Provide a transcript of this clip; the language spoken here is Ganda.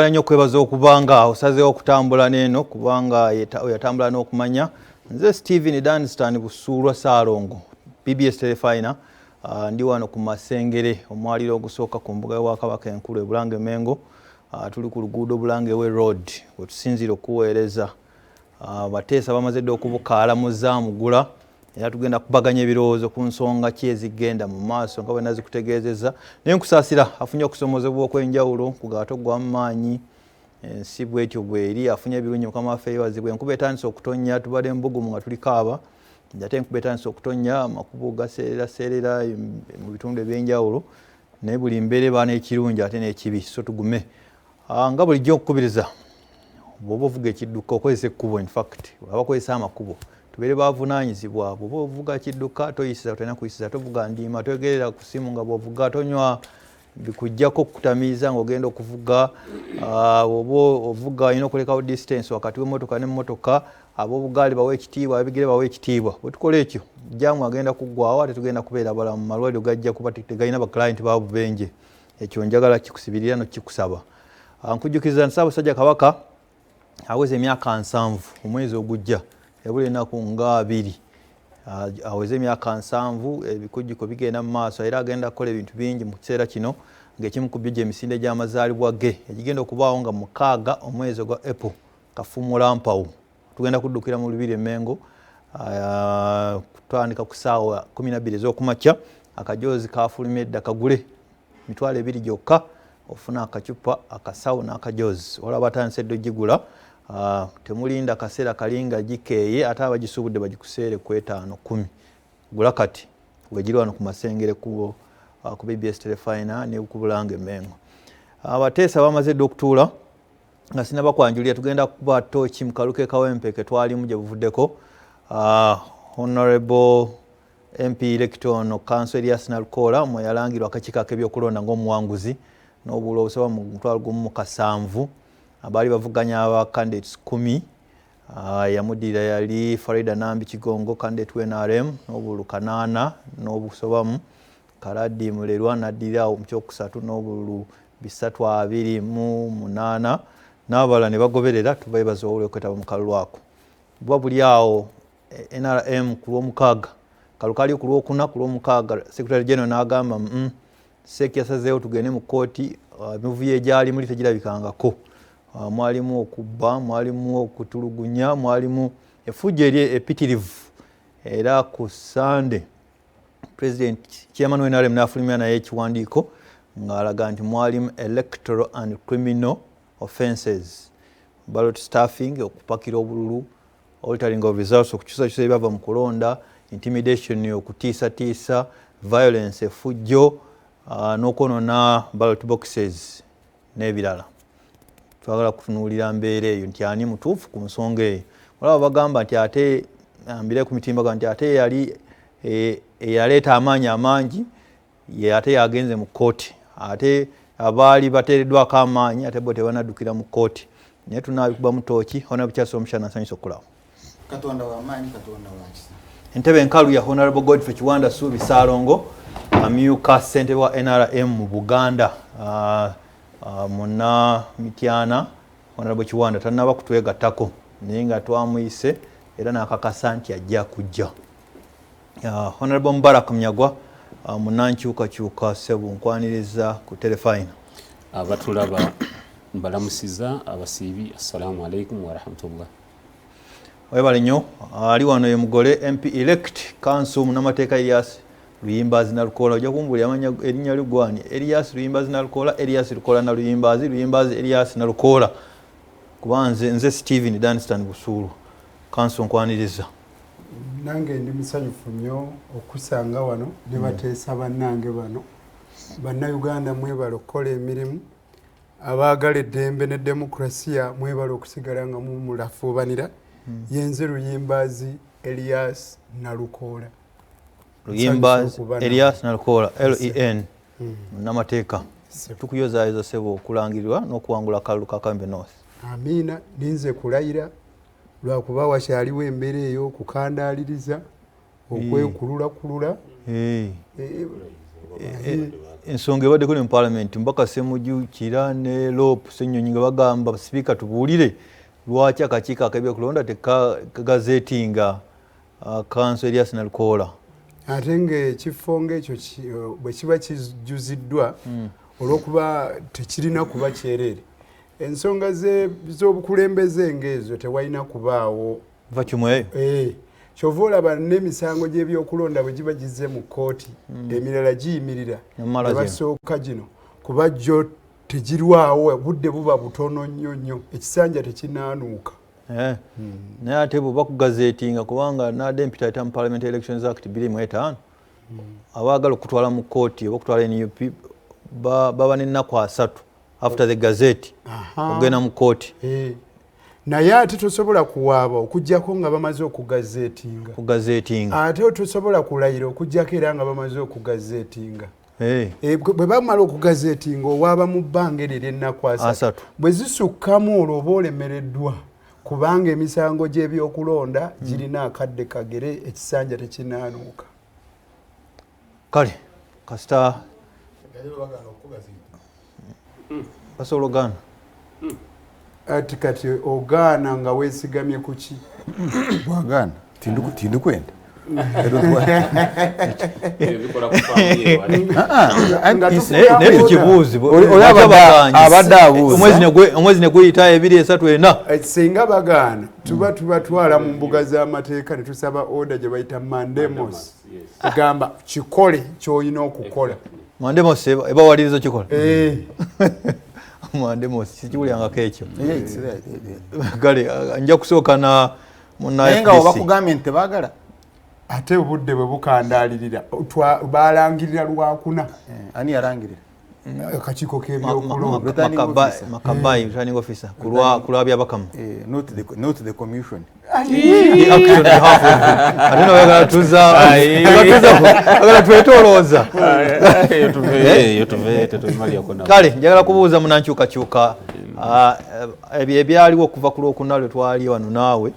njagala nnyo okwebaza okubanga osazeewo okutambula n'eno kubanga yatambula n'okumanya. Nze Steven Danstan Busuulwa Ssaalongo, BBS Telefina. Ndi wano ku Masengere omwaliro ogusooka ku mbuga y'Obwakabaka enkulu e Bulange Mengo. Tuli ku luguudo Bulangewe Road wetusinzira okuweereza. Bateesa bamaze dda okubukaala mu Zaamugula era tugenda kubaganya ebirowoozo ku nsonga ki ezigenda mu maaso nga bwe nazikutegeezezza. Naye nkusaasira afunye okusomozebwa okw'enjawulo ku gaato gw'amaanyi ensi bw'etyo bw'eri afunye ebirungi Mukama waffe yeebazibwe. Enkuba etandise okutonnya tubadde mbugumu nga tuli kaaba ate enkuba etandise okutonnya amakubo gaseereraseerera mu bitundu eby'enjawulo naye buli mbeera eba n'ekirungi ate n'ekibi so tugume nga bulijjo okukubiriza bw'oba ovuga ekidduka okozesa ekkubo in fact waba okozesa amakubo tubeere bavunaanyizibwa bw'oba ovuga kidduka toyisiza tolina kuyisiza tovuga ndiima togerera ku ssimu nga bw'ovuga tonywa bikujjako okutamiiza ng'ogenda okuvuga bw'oba ovuga olina okulekawo distance wakati w'emmotoka n'emmotoka ab'obugaali bawe ekitiibwa ab'ebigere bawe ekitiibwa bwe tukola ekyo jjaamu agenda kuggwawo ate tugenda kubeera balamu mu malwaliro gajja kuba tegalina baklayinti babubenje ekyo njagala kikusibirira nokikusaba. Nkujjukiza Ssaabasajja Kabaka aweze emyaka 7 omwezi ogujja ebula ennaku nga 2 aweze emyaka 7 ebikujjuko bigenda mu maaso era agenda kukola ebintu bingi mu kiseera kino ng'ekimu ku byo gy'emisinde gy'amazaalibwa ge egigenda okubaawo nga 6 omwezi ogwa April Kafuumuula Mpawu tugenda kuddukira mu Lubiri Mengo kutandika ku ssaawa 12 ez'okumakya. Akajoozi kafulumye edda kagule mitwalo 2 gyokka ofuna akacupa akasawo n'akajoozi olaba batandise dda ogigula temulinda kaseera kalinga gikeeye ate abagisuubudde bagikuseere ku 5-10 gula kati wegiri wano ku Masengere ku BBS Telefina ne ku Bulange Mengo. Abateesa bamaze dda okutuula nga sinaba kwanjulira tugenda kuba tooki mu kaluke kawempe ke twalimu gye buvuddeko. Honorable MP Electoral Council Erias Nalukoola mwe yalangirwa akakiiko k'ebyokulonda ng'omuwanguzi n'obululu obusaba mu 17,000 abaali bavuganya aba candidates 10 yamuddirira yali Farida Nambi Kigongo candidate w'NRM n'obululu 8 n'obusobamu Kaladi Mulerwa n'addirira mu kyokusatu n'obululu 328 n'abalala ne bagoberera tubeebaza obululu okwetaba mu kalulu ako. Bwa buli awo NRM ku lw'omukaaga kalukali ku lw'okuna ku lw'omukaaga Secretary General n'agamba Seeki yasazeewo tugende mu kkooti emivuyo egyali muli tegirabikangako. Mwalimu okubba, mwalimu okutulugunya, mwalimu effujjo eri epitirivu era ku Sunday President Chairman w'NRM n'afulumya naye ekiwandiiko ng'alaga nti mwalimu electoral and criminal offences, ballot stuffing, okupakira obululu, altering of results, okukyusakyusa ebyava mu kulonda, intimidation, okutiisatiisa, violence, effujjo n'okwonoona ballot boxes n'ebirala. Twagala kutunuulira mbeera eyo nti ani mutuufu ku nsonga eyo. Olaba bagamba nti ate mbire ku mitimbaga nti ate yaleeta amaanyi amangi ate yagenze mu kkooti ate abaali bateereddwako amaanyi ate bo tebanaddukira mu kkooti naye tunaabikuba mu tooki Honorable Charles Omushana nsanyusa okulaba. Katonda w'amaanyi, Katonda wa kisa. Entebe enkalu ya Honorable Godfrey Kiwanda Suubi Ssaalongo amyuka ssentebe wa NRM mu Buganda Muna Mityana. Honorable Kiwanda tannaba kutwegattako naye nga twamuyise era n'akakasa nti ajja kujja. Honorable Mubarak Munyagwa munankyukakyuka Ssebu nkwaniriza ku Telefina. Abatulaba mbalamusiza abasiibi assalamu alaikum wa rahmatullah. Webale nnyo ali wano ye mugole MP elect council munamateeka Erias Luyimbazi Nalukoola ojja kumbuulira amanya erinnya ligwani Erias Luyimbazi Nalukoola Erias Lukoola na Luyimbazi Erias Nalukoola kuba nze Steven Danstan Busuulwa council nkwaniriza. Nange ndi musanyufu nnyo okusanga wano ne bateesa bannange bano Bannayuganda mwebale okukola emirimu abaagala eddembe ne demokrasiya mwebale okusigala nga mulafuubanira. Yenze Luyimbazi Erias Nalukoola. Luyimbazi Erias Nalukoola LEN munamateeka tukuyozaayoza ssebo okulangirirwa n'okuwangula akalulu ka Kambe North. Amiina ninze kulayira lwakuba wakyaliwo embeera eyo okukandaaliriza okwekululakulula ensonga ebaddeko ne mu parliament mbaka Semujjukira ne Lope Ssenyonyi nga bagamba sipiika tubuulire lwaki akakiiko ak'ebyokulonda tekagazeetinga kanso Erias Nalukoola. Ate ng'ekifo ng'ekyo bwe kiba kijuziddwa olw'okuba tekirina kuba kyereere ensonga z'obukulembeze ng'ezo tewalina kubaawo vakimweyo kyova olaba n'emisango gy'ebyokulonda bwe giba gizze mu kkooti emirala giyimirira nebasooka gino kuba jjo tegirwawo budde buba butono nnyo ekisanja tekinaanuuka. Naye ate bwe bakugazeetinga kubanga nadde empita mu Parliament Elections Act 2.5 abaagala okutwala mu kkooti oba okutwala NUP baba n'ennaku 3 after the gazette ogenda mu kkooti. Naye ate tosobola kuwaaba okuggyako nga bamaze okugazeetinga ate tosobola kulayira okuggyako era nga bamaze okugazeetinga. Bwe bamala okugazeetinga owaaba mu bbanga eryo ery'ennaku 3 bwe zisukkamu olwo oba olemereddwa kubanga emisango gy'ebyokulonda girina akadde kagere ekisanja tekinaanuuka. Kale kasita basobola ogaana ati kati ogaana nga weesigamye ku ki? Bwagaana tindikwenda nekibuuzi omwezi neguyita 2-3-4 singa bagaana tuba tubatwala mu mbuga z'amateeka ne tusaba oda gye bayita mandemos egamba kikole ky'olina okukola. Mandemos ebawaliriza kikola Mandemos sikiwulyangako ekyo. Kale nja kusooka na naye nga oba kugambye nti tebaagala ate obudde bwe bukandaalirira balangirira lwakuna. Ani yalangirira? Akakiiko k'ebyokulonda Makabayi returning officer kulwa byabakamu. Not the commission. Action behalf ate nabagala agala twetolooza. Kale njagala kubuuza munankyukakyuka ebyaliwo okuva ku Lwokuna lwe twali wano naawe